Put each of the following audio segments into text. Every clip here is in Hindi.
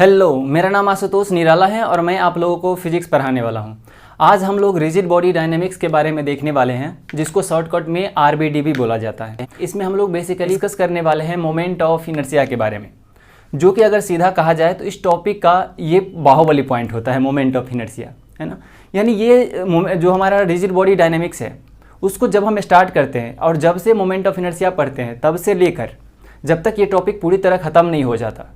हेलो, मेरा नाम आशुतोष निराला है और मैं आप लोगों को फिजिक्स पढ़ाने वाला हूं। आज हम लोग रिजिड बॉडी डायनेमिक्स के बारे में देखने वाले हैं, जिसको शॉर्टकट में आरबीडी भी बोला जाता है। इसमें हम लोग बेसिकली डिस्कस करने वाले हैं मोमेंट ऑफ इनर्शिया के बारे में, जो कि अगर सीधा कहा जाए तो इस टॉपिक का ये बाहुबली पॉइंट होता है, मोमेंट ऑफ इनर्शिया, है ना। यानी ये जो हमारा रिजिड बॉडी डायनेमिक्स है, उसको जब हम स्टार्ट करते हैं और जब से मोमेंट ऑफ इनर्शिया पढ़ते हैं, तब से लेकर जब तक ये टॉपिक पूरी तरह ख़त्म नहीं हो जाता,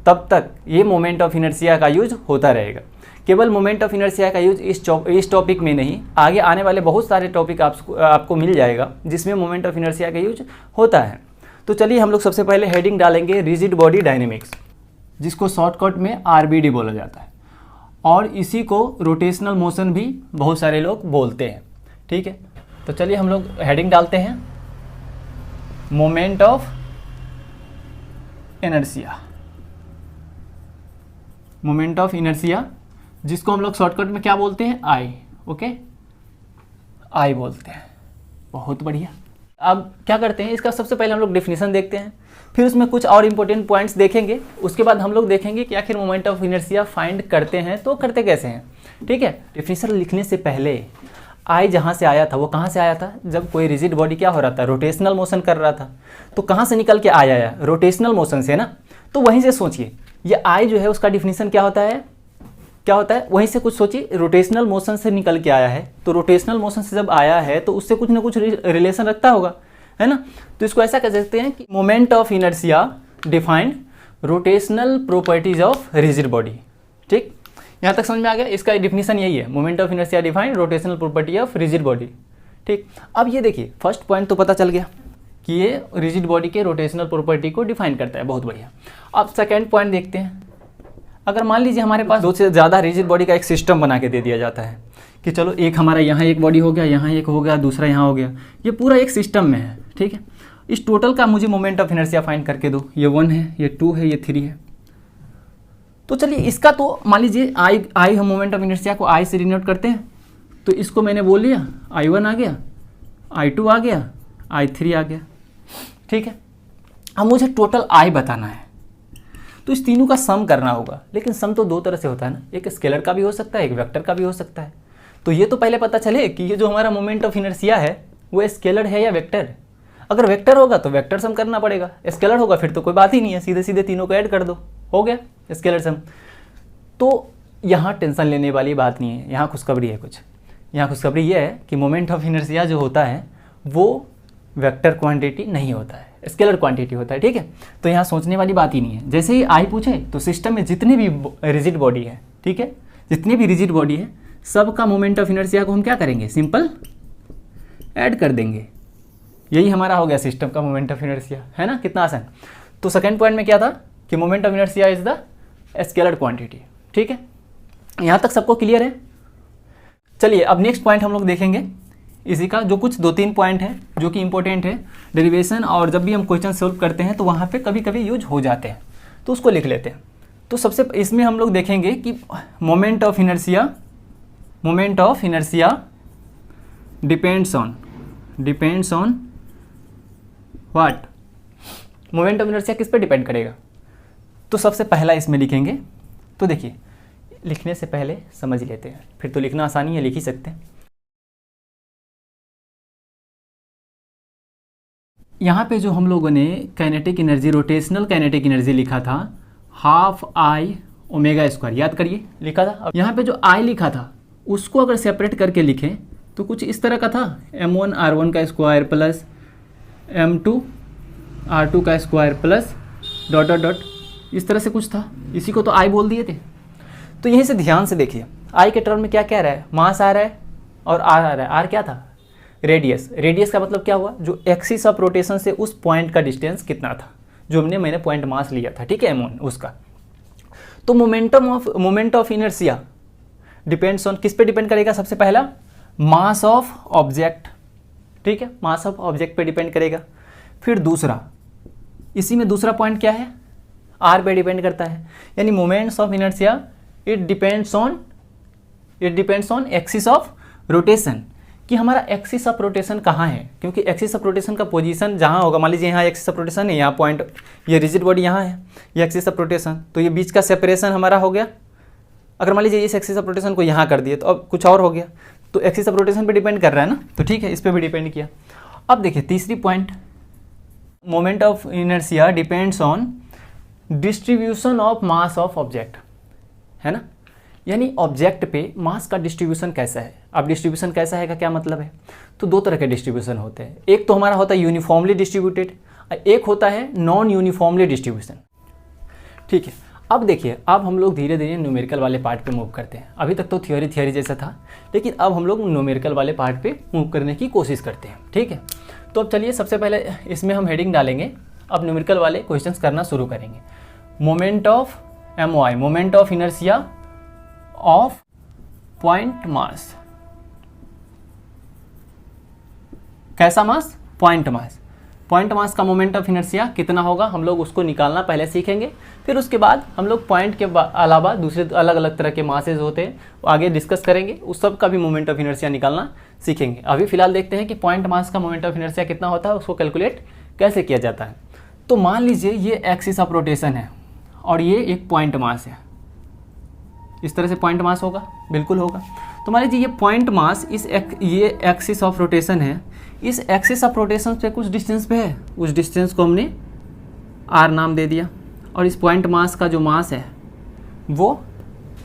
तब तक ये मोमेंट ऑफ इनर्शिया का यूज होता रहेगा। केवल मोमेंट ऑफ इनर्शिया का यूज इस टॉपिक में नहीं, आगे आने वाले बहुत सारे टॉपिक आपको मिल जाएगा जिसमें मोमेंट ऑफ इनर्शिया का यूज होता है। तो चलिए हम लोग सबसे पहले हेडिंग डालेंगे रिजिड बॉडी डायनेमिक्स, जिसको शॉर्टकट में आरबीडी बोला जाता है, और इसी को रोटेशनल मोशन भी बहुत सारे लोग बोलते हैं। ठीक है, तो चलिए हम लोग हेडिंग डालते हैं moment of inertia. Moment of inertia, जिसको हम लोग शॉर्टकट में क्या बोलते हैं, आई। ओके, आई बोलते हैं। बहुत बढ़िया। अब क्या करते हैं, इसका सबसे पहले हम लोग डेफिनेशन देखते हैं, फिर उसमें कुछ और इंपॉर्टेंट पॉइंट्स देखेंगे। उसके बाद हम लोग देखेंगे कि आखिर मोमेंट ऑफ इनर्शिया फाइंड करते हैं तो करते कैसे हैं। ठीक है, डेफिनेशन लिखने से पहले आई जहाँ से आया था वो कहाँ से आया था, जब कोई रिजिड बॉडी क्या हो रहा था, रोटेशनल मोशन कर रहा था, तो कहाँ से निकल के आया, रोटेशनल मोशन से ना। तो वहीं से सोचिए, ये आई जो है उसका डिफिनीशन क्या होता है, वहीं से कुछ सोचिए, रोटेशनल मोशन से निकल के आया है। तो रोटेशनल मोशन से जब आया है तो उससे कुछ ना कुछ रिलेशन रखता होगा, है ना। तो इसको ऐसा कह सकते हैं कि moment of inertia defined rotational properties of rigid body. ठीक, यहाँ तक समझ में आ गया। इसका डिफिनीशन यही है, moment of inertia defined rotational property of rigid body. ठीक, अब ये देखिए, फर्स्ट पॉइंट तो पता चल गया कि ये रिजिड बॉडी के रोटेशनल प्रॉपर्टी को डिफाइन करता है। बहुत बढ़िया। अब सेकेंड पॉइंट देखते हैं। अगर मान लीजिए हमारे पास दो से ज़्यादा रिजिड बॉडी का एक सिस्टम बना के दे दिया जाता है कि चलो एक हमारा यहाँ एक बॉडी हो गया, यहाँ एक हो गया, दूसरा यहाँ हो गया, ये पूरा एक सिस्टम में है। ठीक है, इस टोटल का मुझे मोमेंट ऑफ इनर्शिया फाइंड करके दो। ये 1 है, ये 2 है, ये 3 है। तो चलिए इसका तो मान लीजिए आई हम मोमेंट ऑफ इनर्शिया को आई से डिनोट करते हैं, तो इसको मैंने बोल लिया I1 आ गया, I2 आ गया, I3 आ गया। ठीक है, अब मुझे टोटल आई बताना है, तो इस तीनों का सम करना होगा। लेकिन सम तो दो तरह से होता है ना, एक स्केलर का भी हो सकता है, एक वेक्टर का भी हो सकता है। तो ये तो पहले पता चले कि ये जो हमारा मोमेंट ऑफ इनर्शिया है वो स्केलर है या वेक्टर। अगर वेक्टर होगा तो वेक्टर सम करना पड़ेगा, स्केलर होगा फिर तो कोई बात ही नहीं है, सीधे सीधे तीनों को ऐड कर दो, हो गया स्केलर सम। तो यहाँ टेंशन लेने वाली बात नहीं है, यहाँ खुशखबरी है कुछ। यहाँ खुशखबरी ये है कि मोमेंट ऑफ इनर्शिया जो होता है वो वेक्टर क्वांटिटी नहीं होता है, स्केलर क्वांटिटी होता है। ठीक है, तो यहाँ सोचने वाली बात ही नहीं है। जैसे ही आई पूछे तो सिस्टम में जितने भी रिजिड बॉडी है, ठीक है, जितनी भी रिजिड बॉडी है, सबका मोमेंट ऑफ इनर्शिया को हम क्या करेंगे, सिंपल ऐड कर देंगे। यही हमारा हो गया सिस्टम का मोमेंट ऑफ इनर्शिया, है ना, कितना आसान। तो सेकेंड पॉइंट में क्या था कि moment of inertia is the scalar quantity. ठीक है, यहाँ तक सबको क्लियर है। चलिए अब नेक्स्ट पॉइंट हम लोग देखेंगे इसी का, जो कुछ 2-3 पॉइंट हैं जो कि इंपॉर्टेंट है डेरिवेशन, और जब भी हम क्वेश्चन सोल्व करते हैं तो वहाँ पे कभी कभी यूज हो जाते हैं, तो उसको लिख लेते हैं। तो सबसे इसमें हम लोग देखेंगे कि moment of inertia depends on what, moment of inertia किस पे डिपेंड करेगा। तो सबसे पहला इसमें लिखेंगे, तो देखिए लिखने से पहले समझ लेते हैं, फिर तो लिखना आसानी है, लिख ही सकते हैं। यहाँ पे जो हम लोगों ने kinetic energy, rotational kinetic energy लिखा था, हाफ आई ओमेगा स्क्वायर, याद करिए लिखा था। अब यहाँ पे जो आई लिखा था उसको अगर सेपरेट करके लिखें तो कुछ इस तरह का था, m1 r1 का स्क्वायर प्लस m2 r2 का square plus dot dot dot, इस तरह से कुछ था। इसी को तो आई बोल दिए थे। तो यहीं से ध्यान से देखिए, आई के टर्म में क्या कह रहा है, मास आ रहा है और आर आ रहा है। आर क्या था, रेडियस। रेडियस का मतलब क्या हुआ, जो एक्सिस ऑफ रोटेशन से उस पॉइंट का डिस्टेंस कितना था, जो मैंने पॉइंट मास लिया था, ठीक है, m1 उसका। तो moment of inertia depends on, किस पे डिपेंड करेगा, सबसे पहला मास ऑफ ऑब्जेक्ट। ठीक है, मास ऑफ ऑब्जेक्ट पे डिपेंड करेगा। फिर दूसरा, इसी में दूसरा पॉइंट क्या है, आर पे डिपेंड करता है। यानी moments of inertia it depends on axis of rotation, कि हमारा एक्सिस ऑफ रोटेशन कहाँ है, क्योंकि एक्सिस ऑफ रोटेशन का पोजीशन जहाँ होगा, मान लीजिए यहाँ एक्सिस ऑफ रोटेशन है, यहाँ पॉइंट, ये रिजिड बॉडी यहाँ है, ये एक्सिस ऑफ रोटेशन, तो ये बीच का सेपरेशन हमारा हो गया। अगर मान लीजिए इस एक्सिस ऑफ रोटेशन को यहाँ कर दिए तो अब कुछ और हो गया, तो एक्सिस ऑफ रोटेशन पे डिपेंड कर रहा है ना, तो ठीक है, इस पर भी डिपेंड किया। अब देखिए तीसरी point, moment of inertia depends on distribution of mass of object, है ना, यानी ऑब्जेक्ट पे मास का डिस्ट्रीब्यूशन कैसा है। अब डिस्ट्रीब्यूशन कैसा है का क्या मतलब है, तो दो तरह के डिस्ट्रीब्यूशन होते हैं, एक तो हमारा होता है यूनिफॉर्मली डिस्ट्रीब्यूटेड, एक होता है नॉन यूनिफॉर्मली डिस्ट्रीब्यूशन, ठीक है। अब देखिए, अब हम लोग धीरे धीरे न्यूमेरिकल वाले पार्ट पे मूव करते हैं। अभी तक तो थ्योरी जैसा था, लेकिन अब हम लोग न्यूमेरिकल वाले पार्ट पे मूव करने की कोशिश करते हैं, ठीक है। तो अब चलिए सबसे पहले इसमें हम हेडिंग डालेंगे, अब न्यूमेरिकल वाले क्वेश्चंस करना शुरू करेंगे। Moment of MOI, moment of inertia of point mass, कैसा मास, पॉइंट मास। पॉइंट मास का मोमेंट ऑफ इनर्शिया कितना होगा, हम लोग उसको निकालना पहले सीखेंगे, फिर उसके बाद हम लोग पॉइंट के अलावा दूसरे अलग अलग तरह के मासेज होते हैं आगे डिस्कस करेंगे, उस सब का भी मोमेंट ऑफ इनर्शिया निकालना सीखेंगे। अभी फिलहाल देखते हैं कि पॉइंट मास का मोमेंट ऑफ इनर्शिया कितना होता है, उसको कैलकुलेट कैसे किया जाता है। तो मान लीजिए ये एक्सिस ऑफ रोटेशन है और ये एक पॉइंट मास है, इस तरह से पॉइंट मास होगा, बिल्कुल होगा। तो मान लीजिए ये पॉइंट मास ये एक्सिस ऑफ रोटेशन है, इस एक्सिस ऑफ रोटेशन पे कुछ डिस्टेंस पे है, उस डिस्टेंस को हमने r नाम दे दिया, और इस पॉइंट मास का जो मास है वो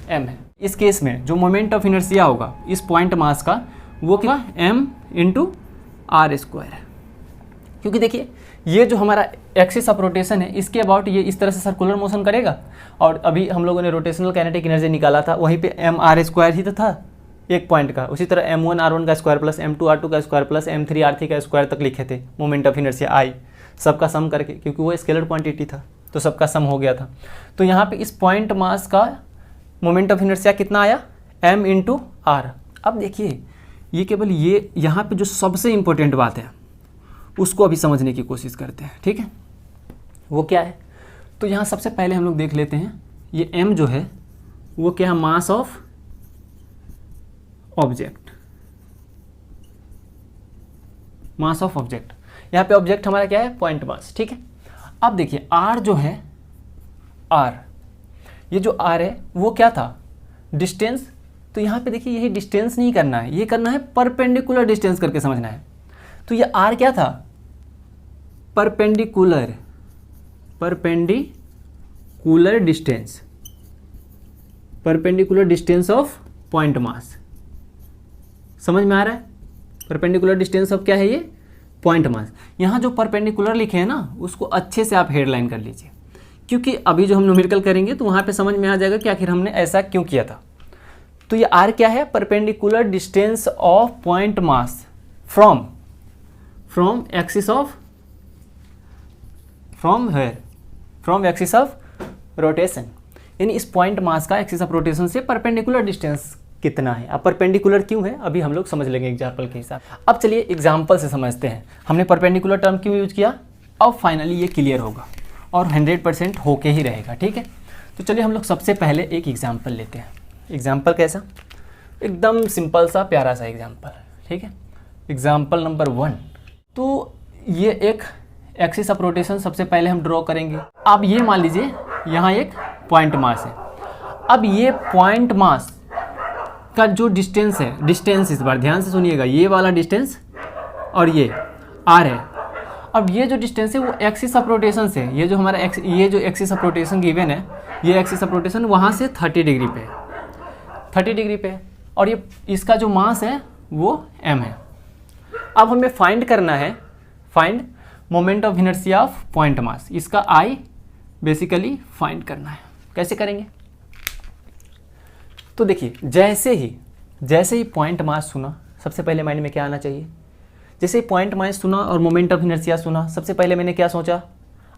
m है। इस केस में जो मोमेंट ऑफ इनर्शिया होगा इस पॉइंट मास का वो क्या, m इंटू r स्क्वायर, क्योंकि देखिए ये जो हमारा एक्सिस ऑफ रोटेशन है इसके अबाउट ये इस तरह से सर्कुलर मोशन करेगा, और अभी हम लोगों ने रोटेशनल काइनेटिक एनर्जी निकाला था, वहीं पे mr स्क्वायर ही तो था एक पॉइंट का। उसी तरह m1r1 का स्क्वायर प्लस m2r2 का स्क्वायर प्लस m3r3 का स्क्वायर तक लिखे थे मोमेंट ऑफ इनर्शिया आई, सबका सम करके, क्योंकि वो स्केलर क्वांटिटी था तो सबका सम हो गया था। तो यहाँ पे इस पॉइंट मास का मोमेंट ऑफ इनर्शिया कितना आया, m इंटू आर। अब देखिए ये केवल ये यहाँ पे जो सबसे इम्पोर्टेंट बात है उसको अभी समझने की कोशिश करते हैं, ठीक है, वो क्या है। तो यहाँ सबसे पहले हम लोग देख लेते हैं, ये m जो है वो क्या है, mass of object, mass of object. यहाँ पे ऑब्जेक्ट हमारा क्या है, पॉइंट मास, ठीक है। अब देखिए r जो है, r, ये जो r है वो क्या था, डिस्टेंस। तो यहाँ पे देखिए यही डिस्टेंस नहीं करना है, ये करना है परपेंडिकुलर डिस्टेंस करके समझना है। तो ये r क्या था, perpendicular distance, perpendicular distance of point mass, समझ में आ रहा है। परपेंडिकुलर डिस्टेंस ऑफ क्या है, ये पॉइंट मास। यहाँ जो परपेंडिकुलर लिखे हैं ना उसको अच्छे से आप हेडलाइन कर लीजिए, क्योंकि अभी जो हम न्यूमेरिकल करेंगे तो वहाँ पे समझ में आ जाएगा कि आखिर हमने ऐसा क्यों किया था। तो ये r क्या है, perpendicular distance of point mass from axis of, from axis of rotation, यानी इस पॉइंट मास का एक्सिस ऑफ रोटेशन से परपेंडिकुलर डिस्टेंस कितना है। अब परपेंडिकुलर क्यों है अभी हम लोग समझ लेंगे एग्जाम्पल के हिसाब। अब चलिए एग्जाम्पल से समझते हैं हमने परपेंडिकुलर टर्म क्यों यूज किया, अब फाइनली ये क्लियर होगा और 100% होके ही रहेगा, ठीक है। तो चलिए हम लोग सबसे पहले एक एग्जाम्पल लेते हैं। एग्जाम्पल कैसा, एकदम सिंपल सा प्यारा सा एग्जाम्पल, ठीक है। एग्जाम्पल नंबर 1, तो ये एक एक्सिस ऑफ रोटेशन सबसे पहले हम ड्रॉ करेंगे। अब ये मान लीजिए यहाँ एक पॉइंट मास है, अब ये पॉइंट मास का जो डिस्टेंस है, डिस्टेंस इस बार ध्यान से सुनिएगा, ये वाला डिस्टेंस और ये r है। अब ये जो डिस्टेंस है वो एक्सिस ऑफ रोटेशन से, ये जो हमारा ये जो एक्सिस ऑफ रोटेशन गिवन है, ये एक्सिस ऑफ रोटेशन वहाँ से 30 डिग्री पे है, 30 डिग्री पे, और ये इसका जो मास है वो m है। अब हमें फाइंड करना है, find moment of inertia of point mass, इसका I बेसिकली फाइंड करना है। कैसे करेंगे, तो देखिए जैसे ही पॉइंट मास सुना, सबसे पहले माइंड में क्या आना चाहिए, जैसे ही पॉइंट मास सुना और मोमेंट ऑफ इनर्शिया सुना, सबसे पहले मैंने क्या सोचा,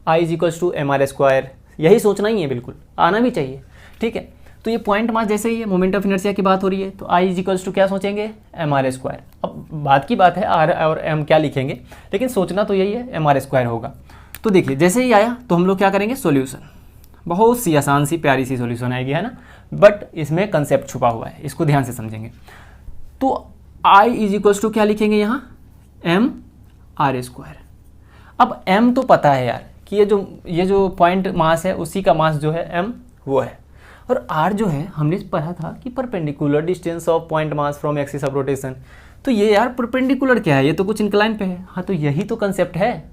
I = mr², यही सोचना ही है, बिल्कुल आना भी चाहिए, ठीक है। तो ये पॉइंट मास जैसे ही है, मोमेंट ऑफ इनर्शिया की बात हो रही है, तो I = क्या सोचेंगे, mr²। अब बात की बात है r और m क्या लिखेंगे, लेकिन सोचना तो यही है, mr² होगा। तो देखिए जैसे ही आया तो हम लोग क्या करेंगे, सॉल्यूशन, बहुत सी आसान सी प्यारी सी सॉल्यूशन आएगी, है ना, बट इसमें कंसेप्ट छुपा हुआ है, इसको ध्यान से समझेंगे। तो आई इज इक्वल्स टू क्या लिखेंगे यहाँ, एम आर स्क्वायर। अब एम तो पता है यार कि ये जो पॉइंट मास है उसी का मास जो है एम वो है, और आर जो है हमने पढ़ा था कि perpendicular distance of point mass from axis of rotation. तो ये यार परपेंडिकुलर क्या है, ये तो कुछ इंक्लाइन पे है। हाँ तो यही तो कंसेप्ट है,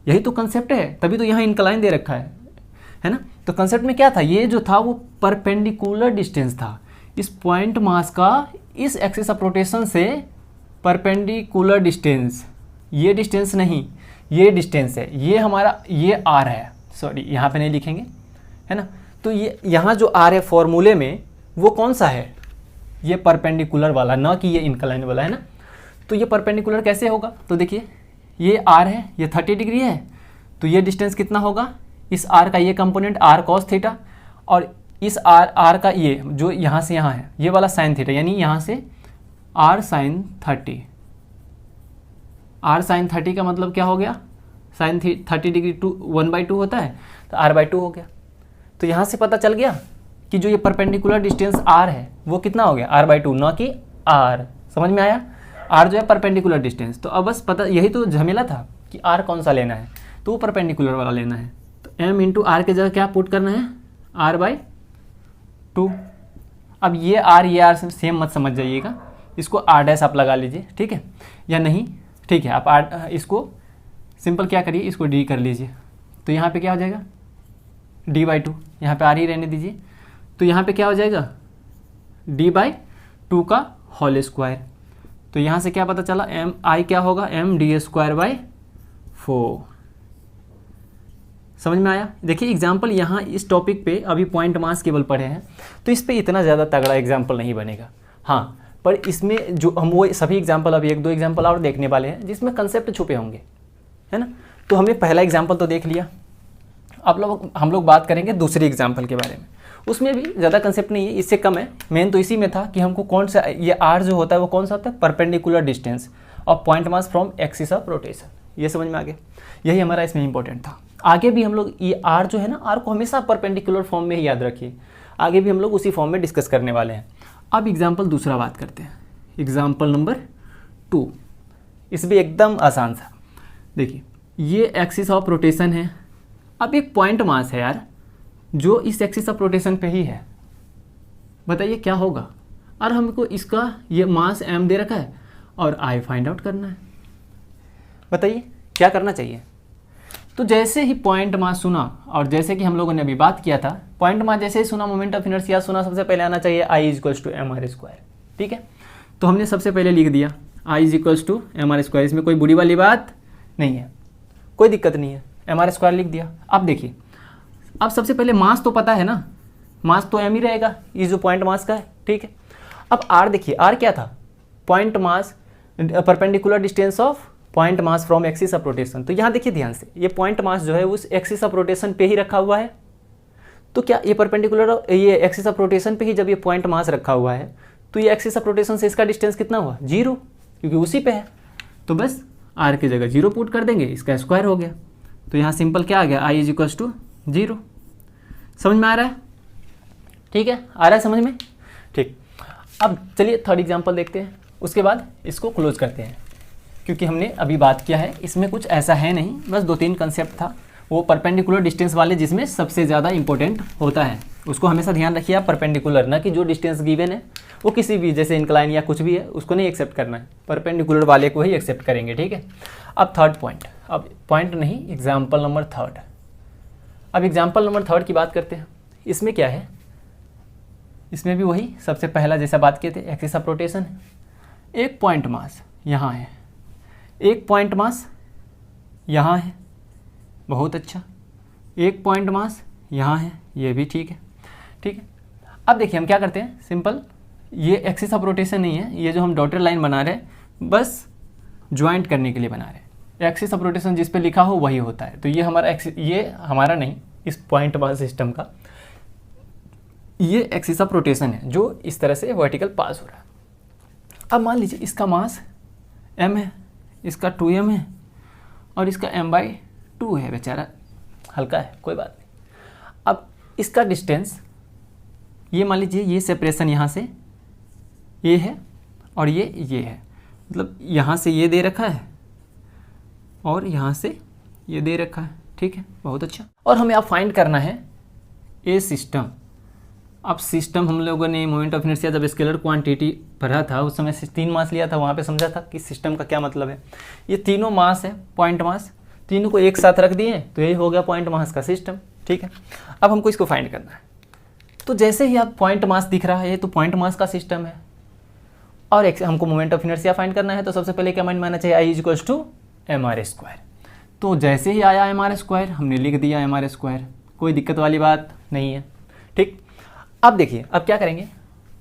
यही तो कंसेप्ट है, तभी तो यहाँ इंक्लाइन दे रखा है ना। तो कंसेप्ट में क्या था, ये जो था वो परपेंडिकुलर डिस्टेंस था इस पॉइंट मास का इस एक्सिस ऑफ रोटेशन से परपेंडिकुलर डिस्टेंस, ये डिस्टेंस नहीं, ये डिस्टेंस है, ये हमारा ये आर है, सॉरी यहाँ पे नहीं लिखेंगे है ना। तो ये यहाँ जो आर है फॉर्मूले में वो कौन सा है, ये परपेंडिकुलर वाला, ना कि ये इंक्लाइन वाला, है ना। तो ये परपेंडिकुलर कैसे होगा, तो देखिए ये आर है, ये 30 डिग्री है, तो ये डिस्टेंस कितना होगा, इस आर का ये कंपोनेंट आर कॉस थीटा, और इस आर का ये जो यहाँ से यहाँ है ये वाला साइन थीटा, यानी यहाँ से आर साइन 30। आर साइन 30 का मतलब क्या हो गया, साइन 30 डिग्री 1/2 होता है, तो r/2 हो गया। तो यहाँ से पता चल गया कि जो ये परपेंडिकुलर डिस्टेंस r है वो कितना हो गया, r/2, ना कि r। समझ में आया, r जो है परपेंडिकुलर डिस्टेंस। तो अब बस पता, यही तो झमेला था कि r कौन सा लेना है, तो वो परपेंडिकुलर वाला लेना है। तो m इंटू आर के जगह क्या पुट करना है, r/2। अब ये r सेम मत समझ जाइएगा, इसको r' आप लगा लीजिए, ठीक है, या नहीं ठीक है, आप इसको सिंपल क्या करिए, इसको d कर लीजिए। तो यहाँ पे क्या हो जाएगा, d/2, यहाँ पे r ही रहने दीजिए। तो यहाँ पे क्या हो जाएगा, d/2 का होल स्क्वायर। तो यहाँ से क्या पता चला, एम आई क्या होगा, md²/4। समझ में आया। देखिए एग्जाम्पल यहाँ इस टॉपिक पे अभी पॉइंट मास केवल पढ़े हैं, तो इस पे इतना ज़्यादा तगड़ा एग्जाम्पल नहीं बनेगा। हाँ, पर इसमें जो हम वो सभी एग्जाम्पल, अभी 1-2 एग्जाम्पल और देखने वाले हैं जिसमें कंसेप्ट छुपे होंगे, है ना। तो हमने पहला एग्जाम्पल तो देख लिया, अब हम लोग बात करेंगे दूसरे एग्जाम्पल के बारे में। उसमें भी ज़्यादा कंसेप्ट नहीं है, इससे कम है। मेन तो इसी में था कि हमको कौन सा ये आर जो होता है वो कौन सा होता है, perpendicular distance of point mass from axis of rotation. ये समझ में आ गया, यही हमारा इसमें इंपॉर्टेंट था। आगे भी हम लोग ये आर जो है ना, आर को हमेशा परपेंडिकुलर फॉर्म में ही याद रखिए, आगे भी हम लोग उसी फॉर्म में डिस्कस करने वाले हैं। अब एग्जाम्पल दूसरा बात करते हैं, एग्जाम्पल नंबर 2। इस भी एकदम आसान सा, देखिए ये एक्सिस ऑफ रोटेशन है। अब एक पॉइंट मास है यार जो इस एक्सिस ऑफ रोटेशन पे ही है, बताइए क्या होगा। और हमको इसका ये मास m दे रखा है और I फाइंड आउट करना है, बताइए क्या करना चाहिए। तो जैसे ही पॉइंट मास सुना, और जैसे कि हम लोगों ने अभी बात किया था, पॉइंट मास जैसे ही सुना, मोमेंट ऑफ इनर्शिया सुना, सबसे पहले आना चाहिए I = mr²। ठीक है, तो हमने सबसे पहले लिख दिया I = mr²। इसमें कोई बुरी वाली बात नहीं है, कोई दिक्कत नहीं है, mr² लिख दिया। अब देखिए, अब सबसे पहले मास तो पता है ना, मास तो m ही रहेगा, ये जो पॉइंट मास का है, ठीक है। अब r देखिए, r क्या था, point mass, perpendicular distance of point mass from axis of rotation. तो यहाँ देखिए ध्यान से, ये पॉइंट मास जो है उस एक्सिस ऑफ रोटेशन पे ही रखा हुआ है। तो क्या ये परपेंडिकुलर, ये एक्सिस ऑफ रोटेशन पे ही जब ये पॉइंट मास रखा हुआ है, तो ये एक्सिस ऑफ रोटेशन से इसका डिस्टेंस कितना हुआ, 0, क्योंकि उसी पे है। तो बस r की जगह 0 पुट कर देंगे, इसका स्क्वायर हो गया। तो यहाँ सिंपल क्या आ गया, I = 0। समझ में आ रहा है, ठीक है, आ रहा है समझ में, ठीक। अब चलिए थर्ड एग्जांपल देखते हैं, उसके बाद इसको क्लोज करते हैं, क्योंकि हमने अभी बात किया है, इसमें कुछ ऐसा है नहीं, बस 2-3 कंसेप्ट था वो परपेंडिकुलर डिस्टेंस वाले, जिसमें सबसे ज़्यादा इंपॉर्टेंट होता है। उसको हमेशा ध्यान रखिए आप, परपेंडिकुलर, ना कि जो डिस्टेंस गिवन है वो किसी भी, जैसे इंक्लाइन या कुछ भी है, उसको नहीं एक्सेप्ट करना है, परपेंडिकुलर वाले को ही एक्सेप्ट करेंगे, ठीक है। अब थर्ड पॉइंट, अब पॉइंट नहीं, एग्जाम्पल नंबर 3। अब एग्जाम्पल नंबर 3 की बात करते हैं। इसमें क्या है, इसमें भी वही सबसे पहला जैसा बात किए थे, एक्सिस ऑफ रोटेशन है, एक पॉइंट मास यहाँ है, एक पॉइंट मास यहाँ है, बहुत अच्छा, एक पॉइंट मास यहाँ है, ये भी ठीक है, ठीक है। अब देखिए हम क्या करते हैं, सिंपल, ये एक्सिस ऑफ रोटेशन नहीं है, ये जो हम डॉटेड लाइन बना रहे हैं बस ज्वाइंट करने के लिए बना रहे हैं। एक्सिस ऑफ रोटेशन जिस पे लिखा हो वही होता है। तो ये हमारा ये हमारा नहीं, इस पॉइंट मास सिस्टम का ये एक्सिस ऑफ रोटेशन है जो इस तरह से वर्टिकल पास हो रहा है। अब मान लीजिए इसका मास m है, इसका 2m है, और इसका m/2 है, बेचारा हल्का है, कोई बात नहीं। अब इसका डिस्टेंस, ये मान लीजिए ये सेपरेशन यहाँ से ये है, और ये है, मतलब यहाँ से ये दे रखा है और यहाँ से ये दे रखा है, ठीक है, बहुत अच्छा। और हमें अब फाइंड करना है ए सिस्टम। अब सिस्टम हम लोगों ने मोमेंट ऑफ इनर्शिया जब स्केलर क्वांटिटी पढ़ा था उस समय से 3 मास लिया था, वहाँ पे समझा था कि सिस्टम का क्या मतलब है। ये तीनों मास है, पॉइंट मास, तीनों को एक साथ रख दिए तो यही हो गया पॉइंट मास का सिस्टम, ठीक है। अब हमको इसको फाइंड करना है। तो जैसे ही आप पॉइंट मास दिख रहा है, ये तो पॉइंट मास का सिस्टम है और हमको मोमेंट ऑफ इनर्शिया फाइंड करना है। तो सबसे पहले क्या माइंड में आना चाहिए, I is equals to mr²। तो जैसे ही आया mr², हमने लिख दिया mr², कोई दिक्कत वाली बात नहीं है, ठीक। अब देखिए, अब क्या करेंगे,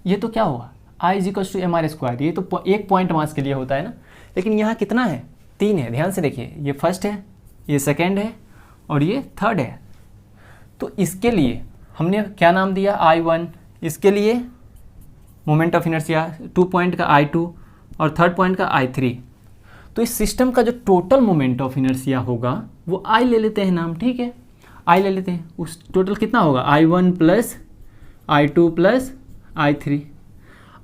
ये तो क्या हुआ, I is equals to mr², ये तो एक पॉइंट मास के लिए होता है ना, लेकिन यहाँ कितना है, 3 है। ध्यान से देखिए, ये फर्स्ट है, ये सेकेंड है और ये थर्ड है। तो इसके लिए हमने क्या नाम दिया, I1, इसके लिए मोमेंट ऑफ इनर्शिया 2 पॉइंट का I2 और थर्ड पॉइंट का I3। तो इस सिस्टम का जो टोटल मोमेंट ऑफ इनर्शिया होगा वो I ले लेते हैं नाम, ठीक है, I ले लेते हैं। उस टोटल कितना होगा, I1 plus I2 plus I3।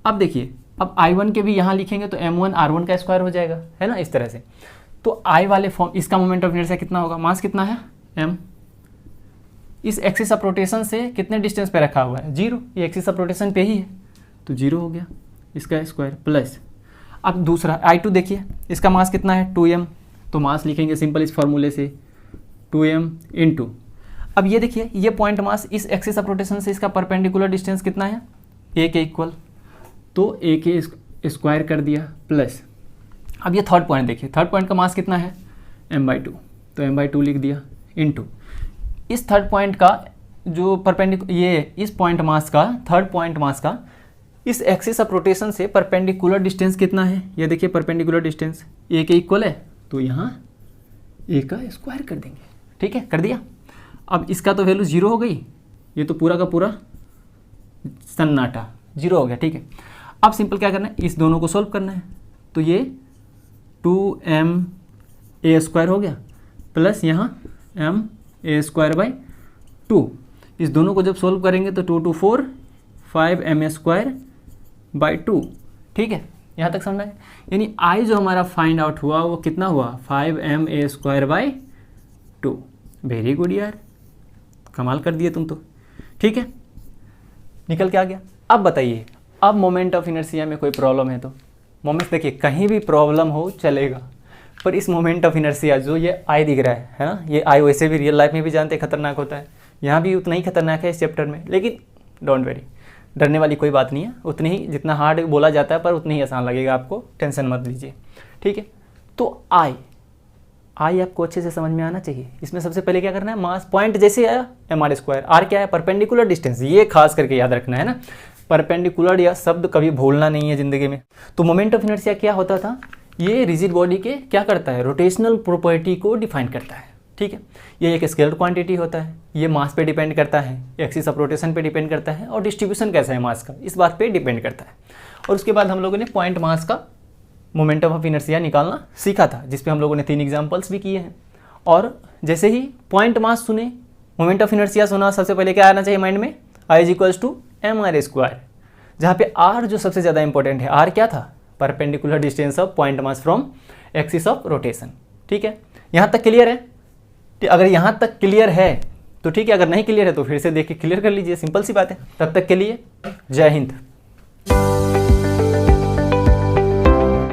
अब देखिए, अब I1 के भी यहाँ लिखेंगे तो M1 R1 का स्क्वायर हो जाएगा, है ना, इस तरह से। तो I वाले फॉर्म, इसका मोमेंट ऑफ इनर्शिया कितना होगा, मास कितना है M, इस एक्सिस ऑफ रोटेशन से कितने डिस्टेंस पे रखा हुआ है, 0, ये एक्सिस ऑफ रोटेशन पे ही है तो 0 हो गया इसका स्क्वायर प्लस। अब दूसरा I2 देखिए, इसका मास कितना है 2m, तो मास लिखेंगे सिंपल इस फॉर्मूले से 2m इंटू, अब ये देखिए, ये पॉइंट मास इस एक्सिस ऑफ रोटेशन से इसका परपेंडिकुलर डिस्टेंस कितना है, a के इक्वल, तो a के स्क्वायर कर दिया प्लस। अब ये थर्ड पॉइंट देखिए, थर्ड पॉइंट का मास कितना है m/2, तो m/2 लिख दिया इंटू इस थर्ड पॉइंट का जो परपेंडिकुलर, ये इस पॉइंट मास का, थर्ड पॉइंट मास का इस एक्सिस ऑफ रोटेशन से परपेंडिकुलर डिस्टेंस कितना है, ये देखिए परपेंडिकुलर डिस्टेंस a के इक्वल है, तो यहाँ a का स्क्वायर कर देंगे, ठीक है, कर दिया। अब इसका तो वैल्यू 0 हो गई, ये तो पूरा का पूरा सन्नाटा 0 हो गया, ठीक है। अब सिंपल क्या करना है, इस दोनों को सोल्व करना है, तो ये 2ma² हो गया प्लस यहाँ ma²/2, इस दोनों को जब सोल्व करेंगे तो 2 2 4 5ma²/2, ठीक है, यहाँ तक समझना है। यानी I जो हमारा फाइंड आउट हुआ वो कितना हुआ, 5ma²/2। वेरी गुड यार, कमाल कर दिए तुम तो, ठीक है, निकल के आ गया। अब बताइए, अब मोमेंट ऑफ इनर्शिया में कोई प्रॉब्लम है तो, मोमेंट देखिए कहीं भी प्रॉब्लम हो चलेगा, पर इस मोमेंट ऑफ इनर्शिया जो ये I दिख रहा है ना, ये I वैसे भी रियल लाइफ में भी जानते खतरनाक होता है, यहाँ भी उतना ही खतरनाक है इस चैप्टर में, लेकिन डोंट वेरी, डरने वाली कोई बात नहीं है, उतनी ही जितना हार्ड बोला जाता है पर उतनी ही आसान लगेगा आपको, टेंशन मत लीजिए, ठीक है। तो I आपको अच्छे से समझ में आना चाहिए। इसमें सबसे पहले क्या करना है, मास पॉइंट जैसे आया mr², r क्या है, परपेंडिकुलर डिस्टेंस, ये खास करके याद रखना है ना, परपेंडिकुलर या शब्द कभी भूलना नहीं है ज़िंदगी में। तो मोमेंट ऑफ इनर्शिया क्या होता था, ये रिजिड बॉडी के क्या करता है, रोटेशनल प्रॉपर्टी को डिफाइन करता है, ठीक है। ये एक स्केलर क्वांटिटी होता है, ये मास पे डिपेंड करता है, एक्सिस ऑफ रोटेशन पे डिपेंड करता है, और डिस्ट्रीब्यूशन कैसा है मास का, इस बात पे डिपेंड करता है। और उसके बाद हम लोगों ने पॉइंट मास का मोमेंटम ऑफ इनर्शिया निकालना सीखा था, जिस पे हम लोगों ने 3 एग्जांपल्स भी किए हैं। और जैसे ही पॉइंट मास सुने, मोमेंट ऑफ इनर्शिया सुना, सबसे पहले क्या आना चाहिए माइंड में, I is equals to mr², जहाँ पे r जो सबसे ज़्यादा इंपॉर्टेंट है, r क्या था, perpendicular distance of point mass from axis of rotation, ठीक है। यहाँ तक क्लियर है, अगर यहाँ तक क्लियर है तो ठीक है, अगर नहीं क्लियर है तो फिर से देख के क्लियर कर लीजिए, सिंपल सी बात है। तब तक के लिए जय हिंद।